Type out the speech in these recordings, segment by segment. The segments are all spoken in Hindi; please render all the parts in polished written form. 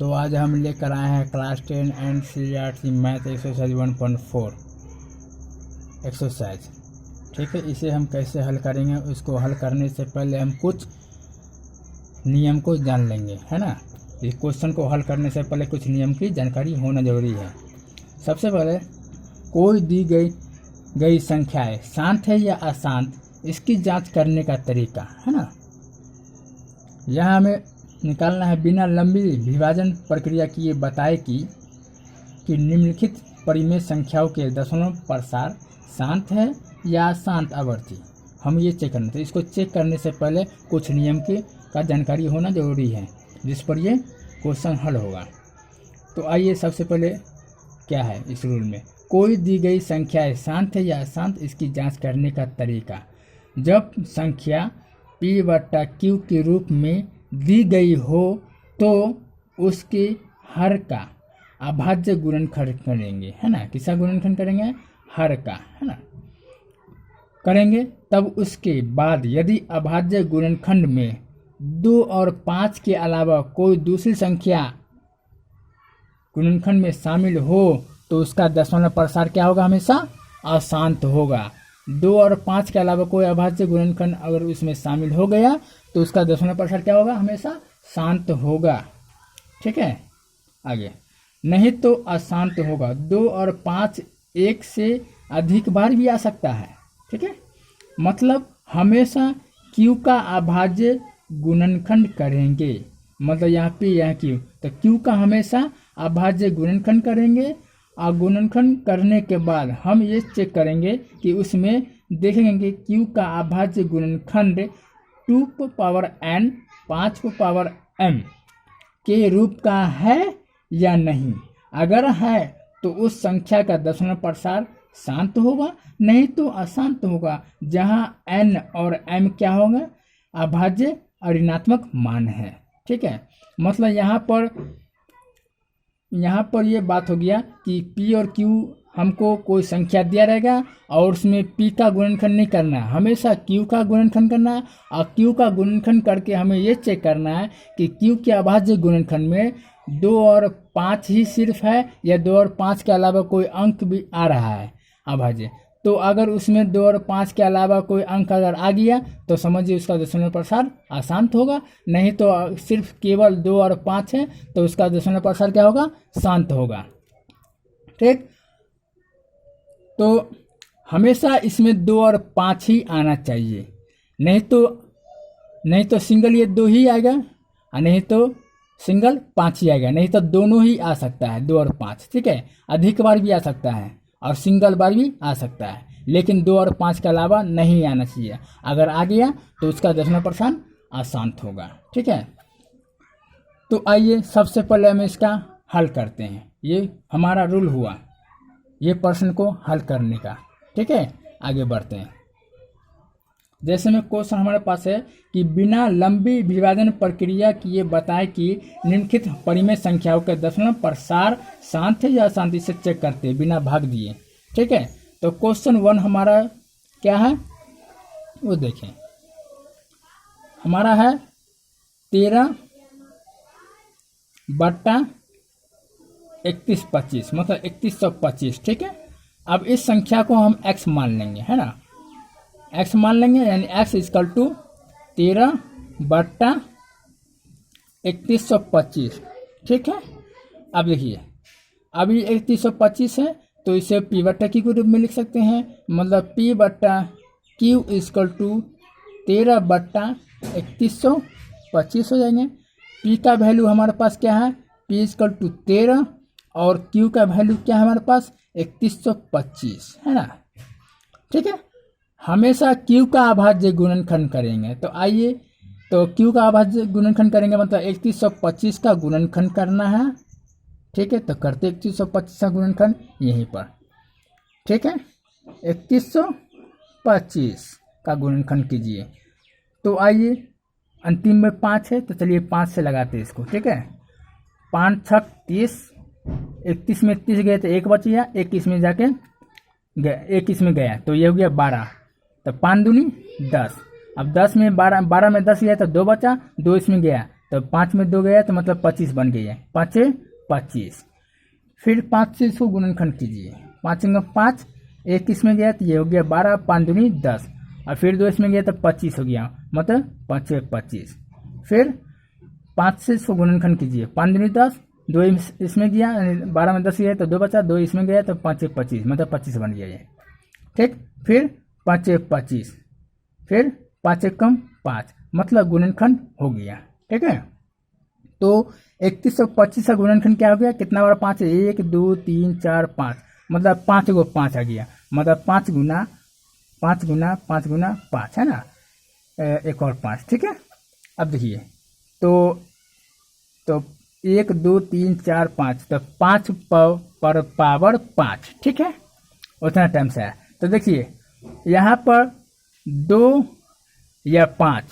तो आज हम लेकर आए हैं class 10 NCERT math exercise 1.4 exercise. ठीक है, इसे हम कैसे हल करेंगे, उसको हल करने से पहले हम कुछ नियम को जान लेंगे, है ना। इस क्वेश्चन को हल करने से पहले कुछ नियम की जानकारी होना जरूरी है। सबसे पहले कोई दी गई संख्याएं शांत है या अशांत, इसकी जांच करने का तरीका, है ना। यहाँ हमें निकालना है बिना लंबी विभाजन प्रक्रिया की ये बताए कि निम्नलिखित परिमेय संख्याओं के दशमलव प्रसार शांत है या अशांत आवर्ती। हम ये चेक करना, तो इसको चेक करने से पहले कुछ नियम का जानकारी होना जरूरी है, जिस पर ये क्वेश्चन हल होगा। तो आइए, सबसे पहले क्या है इस रूल में, कोई दी गई संख्या शांत है या अशांत, इसकी जांच करने का तरीका। जब संख्या P/Q के रूप में दी गई हो तो उसके हर का अभाज्य गुणनखंड करेंगे, है ना। किसका गुणनखंड करेंगे? हर का, है ना, करेंगे। तब उसके बाद यदि अभाज्य गुणनखंड में 2 और 5 के अलावा कोई दूसरी संख्या गुणनखंड में शामिल हो तो उसका दशमलव प्रसार क्या होगा? हमेशा अशांत होगा। 2 और 5 के अलावा कोई अभाज्य गुणनखंड अगर उसमें शामिल हो गया तो उसका दशमलव प्रसार क्या होगा? हमेशा शांत होगा। ठीक है, आगे, नहीं तो अशांत होगा। 2 और 5 एक से अधिक बार भी आ सकता है। ठीक है, मतलब हमेशा Q का अभाज्य गुणनखंड करेंगे, मतलब यहाँ पे यहाँ Q, तो Q का हमेशा अभाज्य गुणनखंड करेंगे। और गुणनखंड करने के बाद हम ये चेक करेंगे कि उसमें देखेंगे कि Q का अभाज्य गुणनखंड 2n 5m के रूप का है या नहीं। अगर है तो उस संख्या का दशमलव प्रसार शांत होगा, नहीं तो अशांत होगा, जहां n और m क्या होगा? अभाज्य ऋणात्मक मान है। ठीक है, मतलब यहाँ पर ये बात हो गया कि P और Q हमको कोई संख्या दिया रहेगा और उसमें P का गुणनखंड नहीं करना है, हमेशा Q का गुणनखंड करना है। और Q का गुणनखंड करके हमें ये चेक करना है कि Q के अभाज्य गुणनखंड में 2 और 5 ही सिर्फ है या 2 और 5 के अलावा कोई अंक भी आ रहा है अभाज्य। तो अगर उसमें 2 और 5 के अलावा कोई अंक अगर आ गया तो समझिए उसका दशमलव प्रसार अशांत होगा, नहीं तो सिर्फ केवल 2 और 5 है तो उसका दशमलव प्रसार क्या होगा? शांत होगा। ठीक, तो हमेशा इसमें 2 और 5 ही आना चाहिए, नहीं तो सिंगल ये 2 ही आएगा और नहीं तो सिंगल 5 ही आएगा, नहीं तो दोनों ही आ सकता है 2 और 5। ठीक है, अधिक बार भी आ सकता है और सिंगल बार भी आ सकता है, लेकिन 2 और 5 के अलावा नहीं आना चाहिए। अगर आ गया तो उसका दशमलव प्रसार अशांत होगा। ठीक है, तो आइए सबसे पहले हम इसका हल करते हैं। ये हमारा रूल हुआ ये प्रश्न को हल करने का। ठीक है, आगे बढ़ते हैं। जैसे में क्वेश्चन हमारे पास है कि बिना लंबी विभाजन प्रक्रिया किए बताएं कि निम्नलिखित परिमेय संख्याओं के दशमलव प्रसार शांत है या अशांत, इसे चेक करते हैं बिना भाग दिए। ठीक है, तो क्वेश्चन 1 हमारा क्या है वो देखें, हमारा है 13/3125, मतलब 3125। ठीक है, अब इस संख्या को हम x मान लेंगे, है ना, x मान लेंगे, यानी x = 13/3125। ठीक है, अब देखिए, अभी 3125 है तो इसे P/Q के रूप में लिख सकते हैं, मतलब P/Q = 13/3125 हो जाएंगे। P का वैल्यू हमारे पास क्या है? P = 13 और Q का वैल्यू क्या है हमारे पास? 3125, है ना। ठीक है, हमेशा Q का अभाज्य गुणनखंड करेंगे। तो आइए, तो Q का अभाज्य गुणनखंड करेंगे, मतलब 3125 का गुणनखंड करना है। ठीक है, तो करते 3125 का गुणनखंड यहीं पर। ठीक है, 3125 का गुणनखंड कीजिए। तो आइए, अंतिम में 5 है तो चलिए 5 से लगाते हैं इसको। ठीक है, 5 6 30, 31 में 30 गए तो 1 बच गया, 21 में जाके 21 में गया तो ये हो गया 12, तो 5 दूनी 10। अब 10 में 12 में 10 गया तो 2 बचा, 2 इसमें गया तो 5 में 2 गया तो मतलब 25 बन गई है, 5 25। फिर 5 से इसको गुणनखंड कीजिए, 5 अंग 5, 1 इसमें गया तो ये हो गया 12, 5 दूनी 10, और फिर 2 इसमें गया तो 25 हो गया, मतलब 5 25। फिर 5 से इसको गुणनखंड कीजिए, 5 दूनी 10, 2 इसमें गया, 12 में 10 गया तो 2 बचा, 2 इसमें गया तो 5 25, मतलब 25 बन गया ये, ठीक। फिर 5 25, फिर 5 कम 5, मतलब गुणनखंड हो गया, ठीक है। तो 31 और 25 का गुणनखंड क्या हो गया, कितना बार 5 है, 1 2 3 4 5, मतलब 5 को 5 आ गया, मतलब 5 गुना 5 गुना 5 गुना 5 है ना, एक और 5, ठीक है। अब देखिए तो 1 2 3 4 5, तो 5 पर पावर 5, ठीक है, उतना टाइम से आया। तो देखिए यहाँ पर 2 या 5,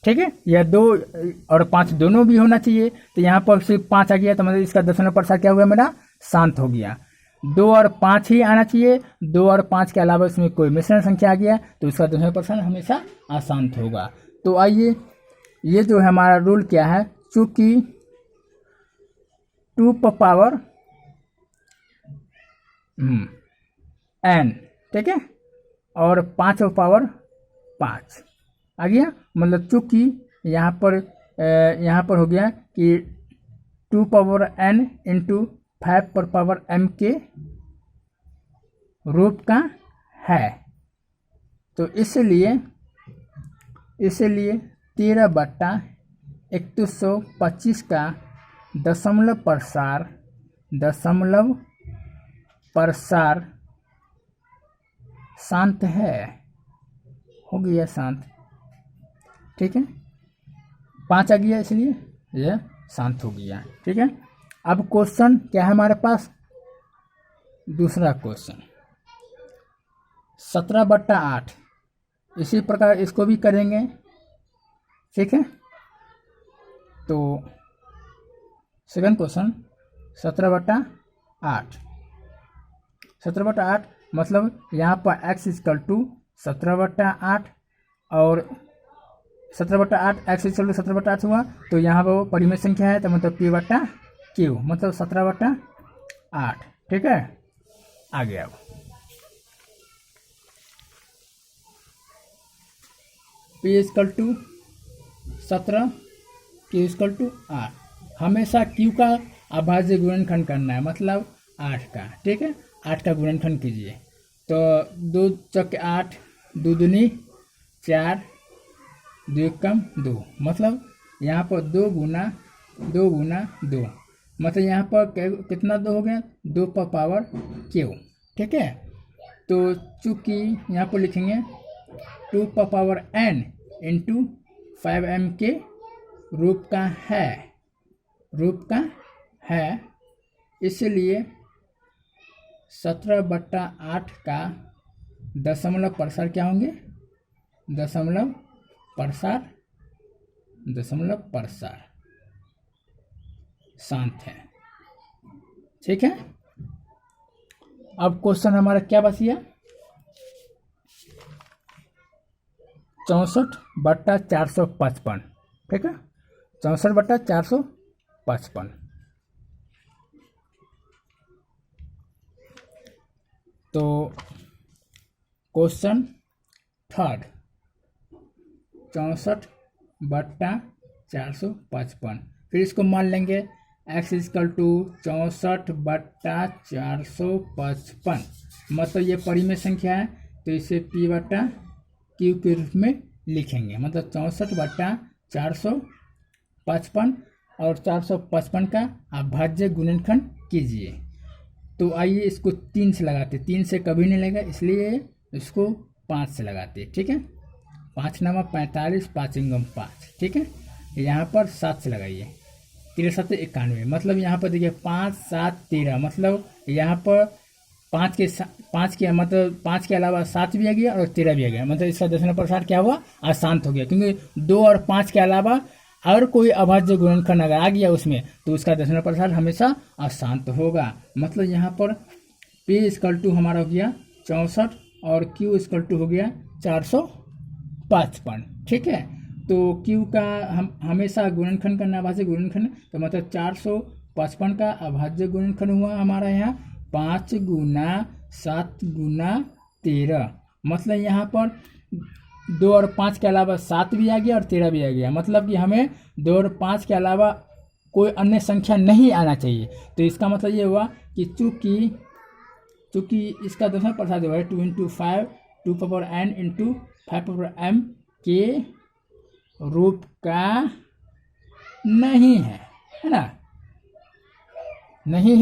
ठीक है, या 2 और 5 दोनों भी होना चाहिए, तो यहाँ पर सिर्फ 5 आ गया, तो मतलब इसका दशमलव प्रसार क्या हुआ मेरा, शांत हो गया। 2 और 5 ही आना चाहिए, 2 और 5 के अलावा इसमें कोई मिश्रण संख्या आ गया तो इसका दशमलव प्रसार हमेशा अशांत होगा। तो आइए, ये जो है हमारा रूल क्या है, चूंकि 2 पर पावर n, ठीक है, और 5 पर पावर 5 आ गया, मतलब चूंकि यहाँ पर हो गया कि 2 पावर n इंटू 5 पर पावर m के रूप का है, तो इसलिए 13/2125 का दशमलव प्रसार शांत है, हो गया शांत, ठीक है, 5 आ गया इसलिए यह शांत हो गया, ठीक है। अब क्वेश्चन क्या है हमारे पास, दूसरा क्वेश्चन 17/8, इसी प्रकार इसको भी करेंगे, ठीक है। तो सेकंड क्वेश्चन 17/8, 17/8 मतलब यहाँ पर x इक्वल टू 17/8 और 17/8 x इक्वल टू 17/8 हुआ, तो यहाँ पर वो परिमेय संख्या है, तो मतलब p/q, मतलब 17/8, ठीक है। आगे अब p equal to 17, q equal to 8, हमेशा q का अभाज्य गुणनखंड करना है, मतलब 8 का, ठीक है, 8 का गुणनखंड कीजिए, तो 2 चौके 8, 2 दूनी 4, 2 कम 2, मतलब यहाँ पर 2 गुना 2, मतलब यहाँ पर कितना 2 हो गया, 2 पर पावर q, ठीक है। तो चूंकि यहाँ पर लिखेंगे 2 पर पावर n इंटू 5m के रूप का है, इसलिए 17/8 का दशमलव प्रसार क्या होंगे, दशमलव प्रसार शांत है, ठीक है। अब क्वेश्चन हमारा क्या बचिया, 64/455, ठीक है, 64/455। तो क्वेश्चन थर्ड 64/455, फिर इसको मान लेंगे x इक्वल टू 64/455, मतलब ये परिमेय संख्या है, तो इसे p/q के रूप में लिखेंगे, मतलब 64/455 और 455 का अभाज्य गुणनखंड कीजिए। तो आइए इसको 3 से लगाते, 3 से कभी नहीं लगेगा, इसलिए इसको 5 से लगाते, ठीक है, 5 नामा 45, 5 इंगम 5, ठीक है, यहाँ पर 7 से लगाइए, 13 7 91, मतलब यहाँ पर देखिए 5 7 13, मतलब यहाँ पर 5 के मतलब 5 के अलावा 7 भी आ गया और 13 भी आ गया, मतलब इसका दशमलव प्रसार क्या हुआ, अशांत हो गया, क्योंकि 2 और 5 के अलावा और कोई अभाज्य गुणनखंड अगर आ गया उसमें तो उसका दशमलव प्रसार हमेशा अशांत होगा। मतलब यहाँ पर p इक्वल टू हमारा हो गया 64 और q इक्वल टू हो गया 455, ठीक है। तो Q का हम हमेशा गुणनखंड करना, अभाज्य गुणनखंड, तो मतलब 455 का अभाज्य गुणनखंड हुआ हमारा यहाँ 5 गुना 7 गुना 13, मतलब यहाँ पर 2 और 5 के अलावा 7 भी आ गया और 13 भी आ गया, मतलब कि हमें 2 और 5 के अलावा कोई अन्य संख्या नहीं आना चाहिए। तो इसका मतलब ये हुआ कि चूँकि इसका दशमलव प्रसाद हुआ है 2 × 5 2 power n into 5 power m के रूप का नहीं है ना, नहीं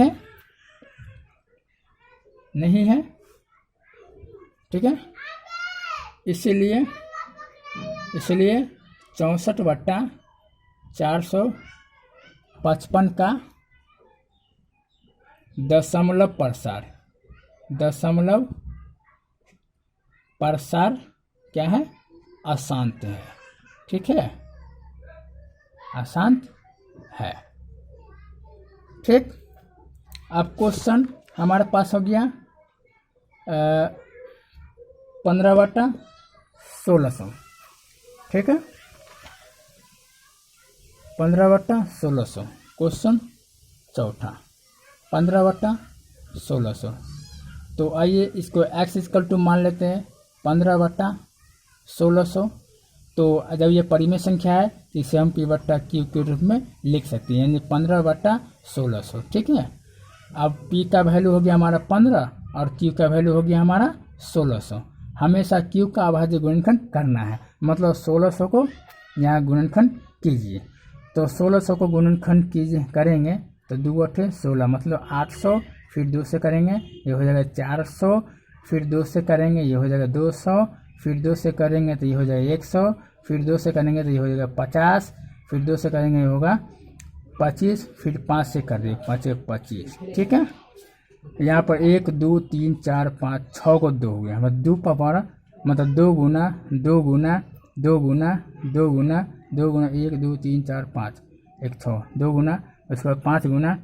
है, ठीक है। इसीलिए 64/455 का दशमलव प्रसार क्या है, अशांत है, ठीक है, अशांत है, ठीक। अब क्वेश्चन हमारे पास हो गया 15/1600, ठीक है, 15/1600 क्वेश्चन चौथा 15/1600। तो आइए इसको x = मान लेते हैं 15/1600। तो जब ये परिमेय संख्या है तो इसे हम p/q के रूप में लिख सकते हैं, यानी 15/1600, ठीक है। अब p का वैल्यू हो गया हमारा 15 और q का वैल्यू हो गया हमारा 1600। हमेशा q का अभाज्य गुणनखंड करना है, मतलब 1600 को यहाँ गुणनखंड कीजिए। तो 1600 को गुणनखंड करेंगे तो 2 × 16 मतलब 800, फिर 2 से करेंगे ये हो जाएगा 400, फिर 2 से करेंगे ये हो जाएगा 200, फिर 2 से करेंगे तो ये हो जाएगा 100, फिर 2 से करेंगे तो ये हो जाएगा 50, फिर 2 से करेंगे ये होगा 25, फिर 5 से कर देंगे 5 × 25, ठीक है। यहाँ पर 1 2 3 4 5 6 को 2 हो गया, मतलब 2 पावर मतलब 2 गुना 2 गुना 2 गुना 2 गुना 2 गुना 1 2 3 4 5 1 6 2 गुना, उसके बाद 5 गुना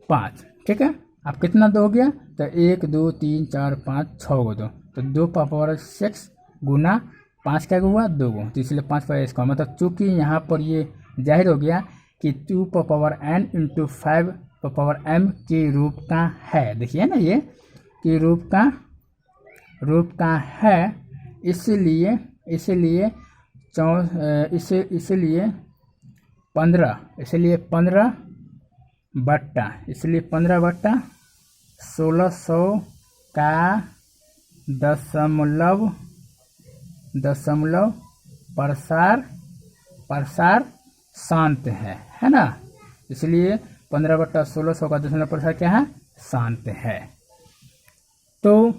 5, ठीक है। अब कितना 2 हो गया, तो 1 2 3 4 5 6 को 2, तो 2 पावर 6 गुना 5 क्या हुआ 2 को, तो इसलिए 5 पावर स्क्वायर, मतलब चूँकि यहाँ पर ये जाहिर हो गया कि 2 power n into 5 power m के रूप का है, देखिए ना ये कि रूप का है, इसलिए 15/1600 का दशमलव प्रसार शांत है ना, इसलिए 15/1600 का दशमलव प्रसार क्या है, शांत है। तो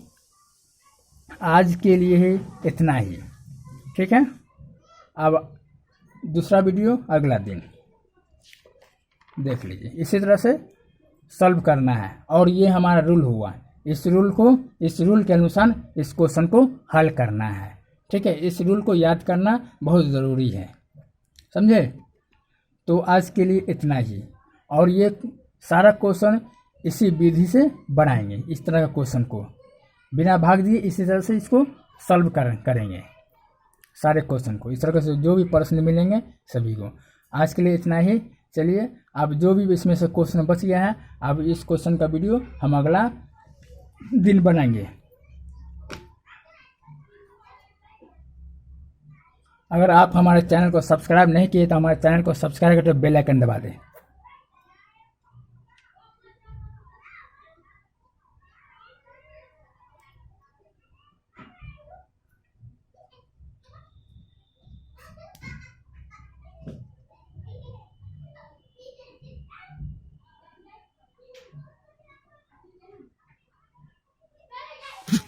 आज के लिए ही इतना ही, ठीक है। अब दूसरा वीडियो अगला दिन देख लीजिए, इसी तरह से सॉल्व करना है। और ये हमारा रूल हुआ, इस रूल के अनुसार इस क्वेश्चन को हल करना है, ठीक है। इस रूल को याद करना बहुत ज़रूरी है, समझे। तो आज के लिए इतना ही, और ये सारा क्वेश्चन इसी विधि से बनाएंगे, इस तरह का क्वेश्चन को बिना भाग दिए इसी तरह से इसको सॉल्व करेंगे सारे क्वेश्चन को, इस तरह से जो भी प्रश्न मिलेंगे सभी को। आज के लिए इतना ही, चलिए अब जो भी इसमें से क्वेश्चन बच गया है, अब इस क्वेश्चन का वीडियो हम अगला दिन बनाएंगे। अगर आप हमारे चैनल को सब्सक्राइब नहीं किए तो हमारे चैनल को सब्सक्राइब करके बेल आइकन दबा दें।